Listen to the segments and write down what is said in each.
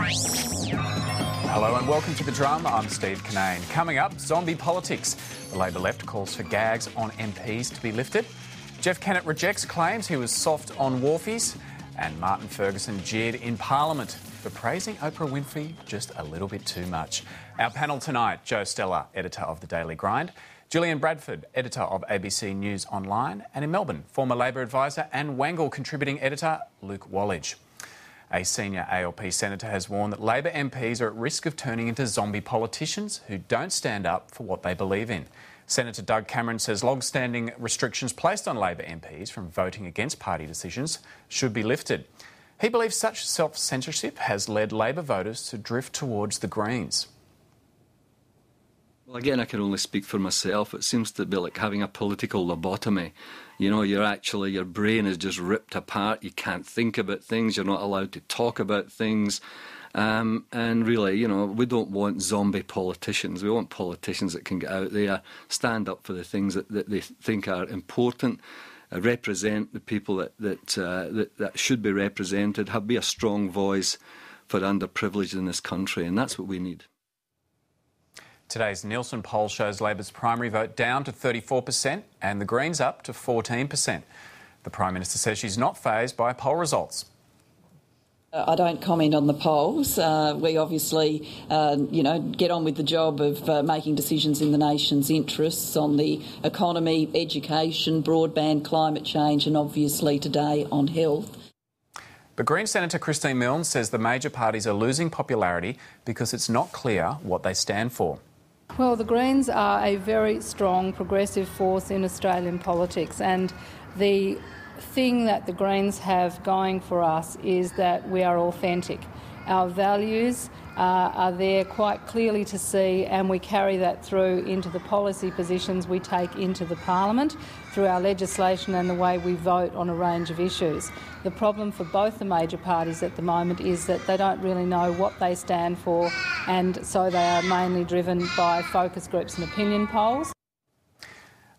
Hello and welcome to The Drama. I'm Steve Cannane. Coming up, zombie politics. The Labor left calls for gags on MPs to be lifted. Jeff Kennett rejects claims he was soft on wharfies. And Martin Ferguson jeered in Parliament for praising Oprah Winfrey just a little bit too much. Our panel tonight, Stella, editor of The Daily Grind, Gillian Bradford, editor of ABC News Online, and in Melbourne, former Labor advisor and Wangle contributing editor Luke Walladge. A senior ALP senator has warned that Labor MPs are at risk of turning into zombie politicians who don't stand up for what they believe in. Senator Doug Cameron says long-standing restrictions placed on Labor MPs from voting against party decisions should be lifted. He believes such self-censorship has led Labor voters to drift towards the Greens. Well, again, I can only speak for myself. It seems to be like having a political lobotomy. You know, your brain is just ripped apart. You can't think about things. You're not allowed to talk about things. And really, you know, we don't want zombie politicians. We want politicians that can get out there, stand up for the things that they think are important, represent the people that should be represented, be a strong voice for the underprivileged in this country. And that's what we need. Today's Nielsen poll shows Labor's primary vote down to 34% and the Greens up to 14%. The Prime Minister says she's not fazed by poll results. I don't comment on the polls. We obviously, get on with the job of making decisions in the nation's interests on the economy, education, broadband, climate change and obviously today on health. But Green Senator Christine Milne says the major parties are losing popularity because it's not clear what they stand for. Well, the Greens are a very strong progressive force in Australian politics, and the thing that the Greens have going for us is that we are authentic. Our values are there quite clearly to see, and we carry that through into the policy positions we take into the Parliament, through our legislation and the way we vote on a range of issues. The problem for both the major parties at the moment is that they don't really know what they stand for, and so they are mainly driven by focus groups and opinion polls.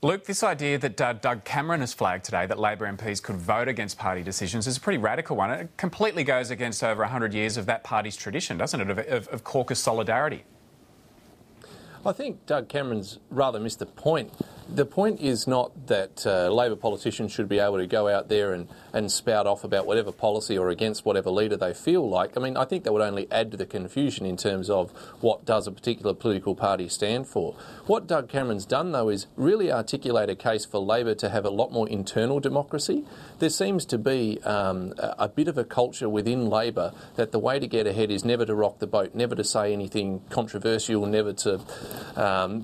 Luke, this idea that Doug Cameron has flagged today that Labor MPs could vote against party decisions is a pretty radical one. It completely goes against over 100 years of that party's tradition, doesn't it, of caucus solidarity? I think Doug Cameron's rather missed the point. The point is not that Labor politicians should be able to go out there and spout off about whatever policy or against whatever leader they feel like. I mean, I think that would only add to the confusion in terms of what does a particular political party stand for. What Doug Cameron's done, though, is really articulate a case for Labor to have a lot more internal democracy. There seems to be a bit of a culture within Labor that the way to get ahead is never to rock the boat, never to say anything controversial, never to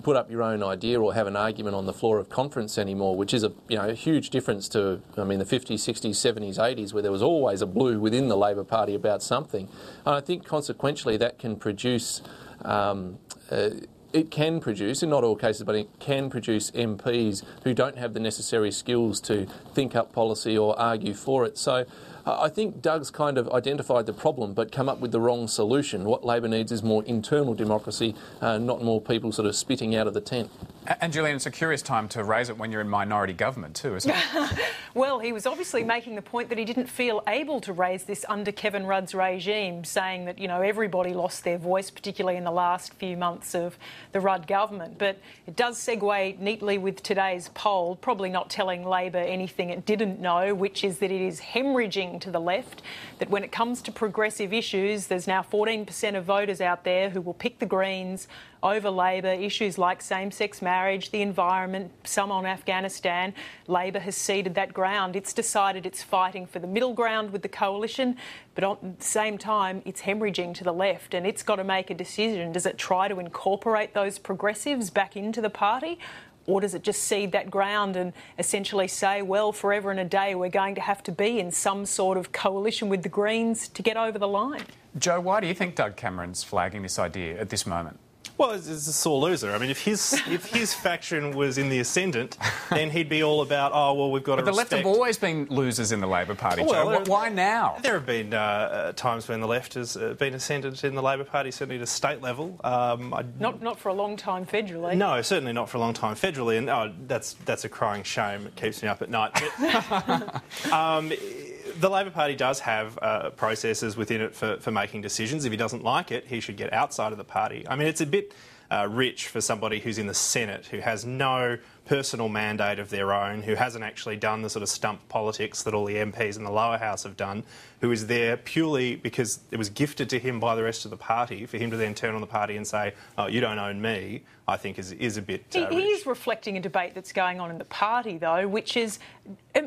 put up your own idea or have an argument on the floor of conference anymore, which is a huge difference to, the 50s, 60s, 70s, 80s, where there was always a blue within the Labor Party about something. And I think consequentially that can produce, it can produce, in not all cases, but it can produce MPs who don't have the necessary skills to think up policy or argue for it. So I think Doug's kind of identified the problem but come up with the wrong solution. What Labor needs is more internal democracy, not more people sort of spitting out of the tent. And Gillian, it's a curious time to raise it when you're in minority government too, isn't it? Well, he was obviously making the point that he didn't feel able to raise this under Kevin Rudd's regime, saying that, everybody lost their voice, particularly in the last few months of the Rudd government. But it does segue neatly with today's poll, probably not telling Labor anything it didn't know, which is that it is hemorrhaging to the left, that when it comes to progressive issues, there's now 14% of voters out there who will pick the Greens over Labor. Issues like same-sex marriage, the environment, some on Afghanistan, Labor has ceded that ground. It's decided it's fighting for the middle ground with the coalition, but at the same time, it's hemorrhaging to the left, and it's got to make a decision. Does it try to incorporate those progressives back into the party? Or does it just cede that ground and essentially say, well, forever and a day we're going to have to be in some sort of coalition with the Greens to get over the line? Joe, why do you think Doug Cameron's flagging this idea at this moment? Well, it's a sore loser. I mean, if his faction was in the ascendant, then he'd be all about, we've got to respect... But the left have always been losers in the Labor Party, Joe. Why now? There have been times when the left has been ascendant in the Labor Party, certainly at a state level. Not for a long time federally. No, certainly not for a long time federally, and that's a crying shame. It keeps me up at night. But, the Labor Party does have processes within it for making decisions. If he doesn't like it, he should get outside of the party. I mean, it's a bit rich for somebody who's in the Senate, who has no personal mandate of their own, who hasn't actually done the sort of stump politics that all the MPs in the lower house have done, who is there purely because it was gifted to him by the rest of the party, for him to then turn on the party and say, oh, you don't own me, I think is a bit He rich. is reflecting a debate that's going on in the party, though, which is,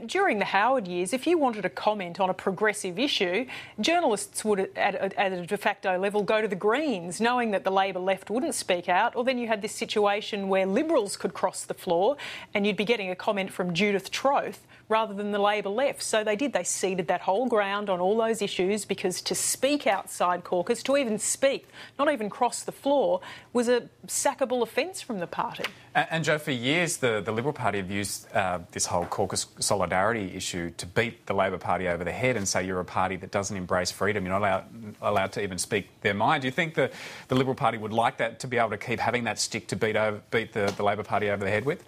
during the Howard years, if you wanted to comment on a progressive issue, journalists would, at a de facto level, go to the Greens, knowing that the Labor left wouldn't speak out, or then you had this situation where Liberals could cross the floor and you'd be getting a comment from Judith Troth rather than the Labor left. So they did. They ceded that whole ground on all those issues, because to speak outside caucus, to even speak, not even cross the floor, was a sackable offence from the party. And Joe, for years the Liberal Party have used this whole caucus solidarity issue to beat the Labor Party over the head and say you're a party that doesn't embrace freedom, you're not allowed to even speak their mind. Do you think the Liberal Party would like that, to be able to keep having that stick to beat the Labor Party over the head with?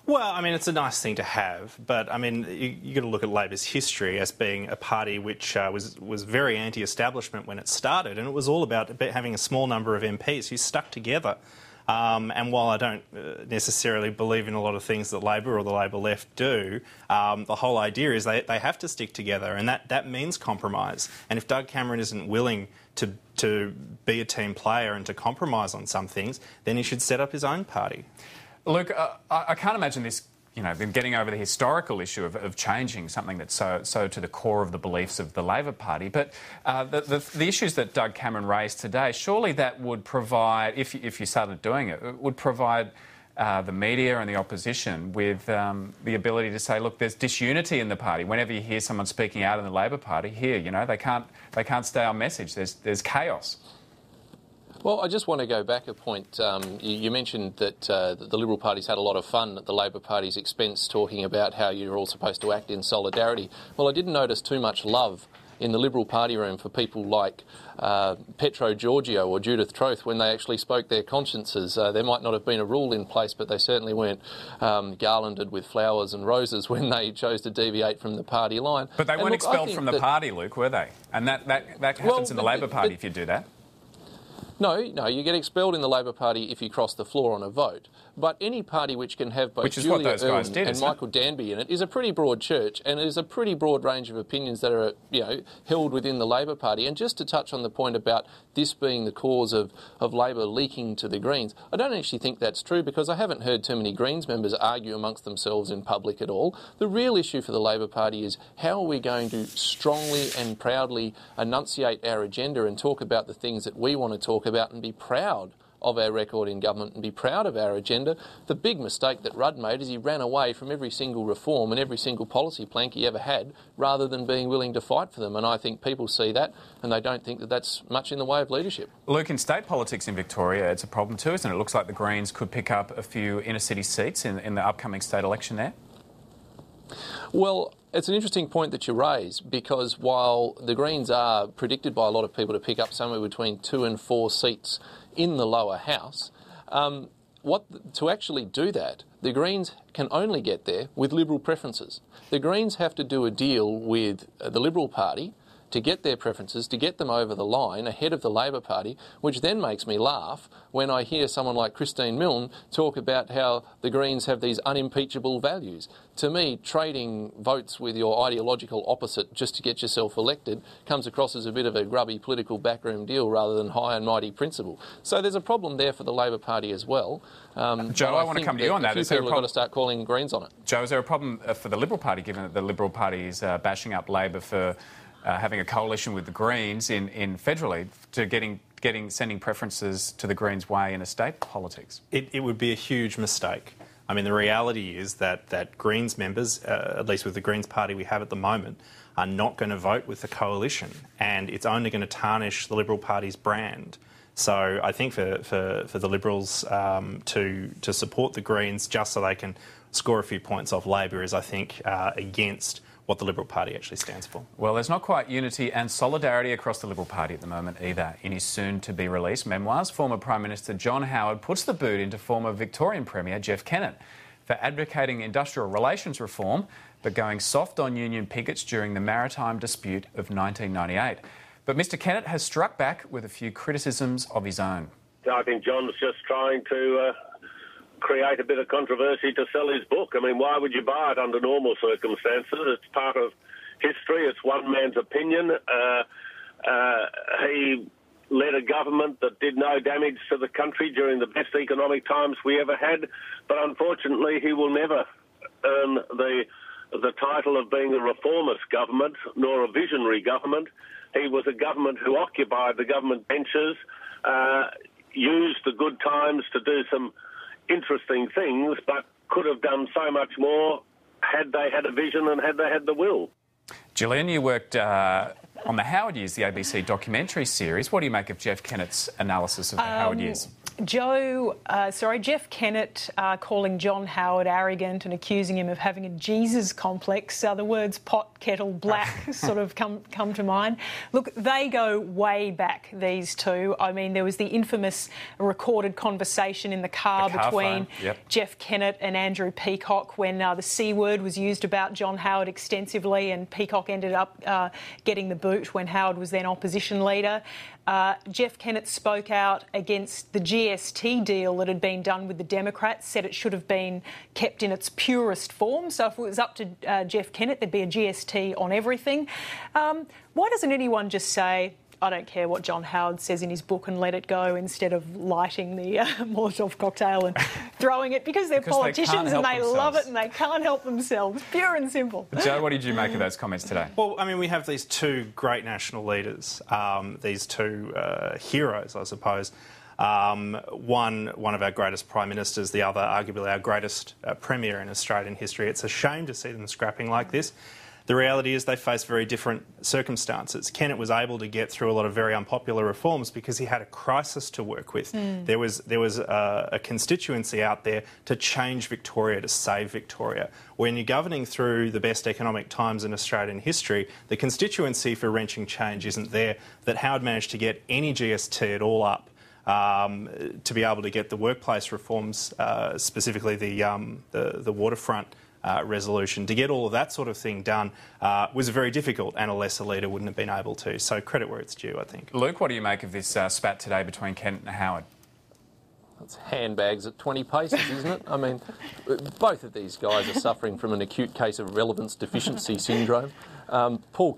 Well, I mean, it's a nice thing to have, but I mean, you got to look at Labor's history as being a party which was very anti-establishment when it started, and it was all about having a small number of MPs who stuck together. And while I don't necessarily believe in a lot of things that Labor or the Labor left do, the whole idea is they have to stick together, and that means compromise. And if Doug Cameron isn't willing to be a team player and to compromise on some things, then he should set up his own party. Luke, I can't imagine this, them getting over the historical issue of changing something that's so to the core of the beliefs of the Labor Party. But the issues that Doug Cameron raised today, surely that would provide, if you started doing it, it would provide the media and the opposition with the ability to say, look, there's disunity in the party. Whenever you hear someone speaking out in the Labor Party, here, they can't stay on message. There's chaos. Well, I just want to go back a point. You mentioned that the Liberal Party's had a lot of fun at the Labor Party's expense, talking about how you're all supposed to act in solidarity. Well, I didn't notice too much love in the Liberal Party room for people like Petro Georgiou or Judith Troth when they actually spoke their consciences. There might not have been a rule in place, but they certainly weren't garlanded with flowers and roses when they chose to deviate from the party line. But they weren't expelled from the party, Luke, were they? And that happens in the Labor Party if you do that. No, you get expelled in the Labor Party if you cross the floor on a vote. But any party which can have both Julia Erwin and Michael Danby in it is a pretty broad church, and it is a pretty broad range of opinions that are, held within the Labor Party. And just to touch on the point about this being the cause of Labor leaking to the Greens, I don't actually think that's true, because I haven't heard too many Greens members argue amongst themselves in public at all. The real issue for the Labor Party is how are we going to strongly and proudly enunciate our agenda and talk about the things that we want to talk about and be proud of our record in government and be proud of our agenda. The big mistake that Rudd made is he ran away from every single reform and every single policy plank he ever had, rather than being willing to fight for them. And I think people see that and they don't think that that's much in the way of leadership. Luke, in state politics in Victoria, it's a problem too, isn't it? It looks like the Greens could pick up a few inner city seats in the upcoming state election there. Well, it's an interesting point that you raise, because while the Greens are predicted by a lot of people to pick up somewhere between 2 and 4 seats in the lower house, to actually do that, the Greens can only get there with Liberal preferences. The Greens have to do a deal with the Liberal Party to get their preferences, to get them over the line ahead of the Labor Party, which then makes me laugh when I hear someone like Christine Milne talk about how the Greens have these unimpeachable values. To me, trading votes with your ideological opposite just to get yourself elected comes across as a bit of a grubby political backroom deal rather than high and mighty principle. So there's a problem there for the Labor Party as well. Joe, I want to come to you on that. A few people have got to start calling Greens on it. Joe, is there a problem for the Liberal Party, given that the Liberal Party is bashing up Labor for having a coalition with the Greens in federally, to sending preferences to the Greens' way in estate politics? It would be a huge mistake. I mean, the reality is that Greens members, at least with the Greens party we have at the moment, are not going to vote with the coalition, and it's only going to tarnish the Liberal Party's brand. So I think for the Liberals to support the Greens just so they can score a few points off Labor is, I think, against what the Liberal Party actually stands for. Well, there's not quite unity and solidarity across the Liberal Party at the moment either. In his soon-to-be-released memoirs, former Prime Minister John Howard puts the boot into former Victorian Premier Jeff Kennett for for advocating industrial relations reform but going soft on union pickets during the maritime dispute of 1998. But Mr Kennett has struck back with a few criticisms of his own. I think John's just trying to create a bit of controversy to sell his book. I mean, why would you buy it under normal circumstances? It's part of history. It's one man's opinion. He led a government that did no damage to the country during the best economic times we ever had, but unfortunately he will never earn the title of being a reformist government nor a visionary government. He was a government who occupied the government benches, used the good times to do some interesting things, but could have done so much more had they had a vision and had they had the will. Gillian, you worked on the Howard Years, the ABC documentary series. What do you make of Jeff Kennett's analysis of the Howard Years? Jeff Kennett calling John Howard arrogant and accusing him of having a Jesus complex. The words pot, kettle, black sort of come to mind. Look, they go way back, these two. I mean, there was the infamous recorded conversation in the car between Jeff Kennett and Andrew Peacock when the C word was used about John Howard extensively, and Peacock ended up getting the boot when Howard was then opposition leader. Jeff Kennett spoke out against the GST deal that had been done with the Democrats, said it should have been kept in its purest form. So if it was up to Jeff Kennett, there'd be a GST on everything. Why doesn't anyone just say, I don't care what John Howard says in his book and let it go, instead of lighting the Molotov cocktail and throwing it? Because they're politicians and they love it and they can't help themselves. Pure and simple. Joe, what did you make of those comments today? Well, I mean, we have these two great national leaders, these two heroes, I suppose. One of our greatest prime ministers, the other arguably our greatest premier in Australian history. It's a shame to see them scrapping like this. The reality is they face very different circumstances. Kennett was able to get through a lot of very unpopular reforms because he had a crisis to work with. There was a constituency out there to change Victoria, to save Victoria. When you're governing through the best economic times in Australian history, the constituency for wrenching change isn't there. That Howard managed to get any GST at all up to be able to get the workplace reforms, specifically the waterfront resolution, to get all of that sort of thing done was very difficult, and a lesser leader wouldn't have been able to. So credit where it's due, I think. Luke, what do you make of this spat today between Kennett and Howard? It's handbags at 20 paces, isn't it? I mean, both of these guys are suffering from an acute case of relevance deficiency syndrome. Paul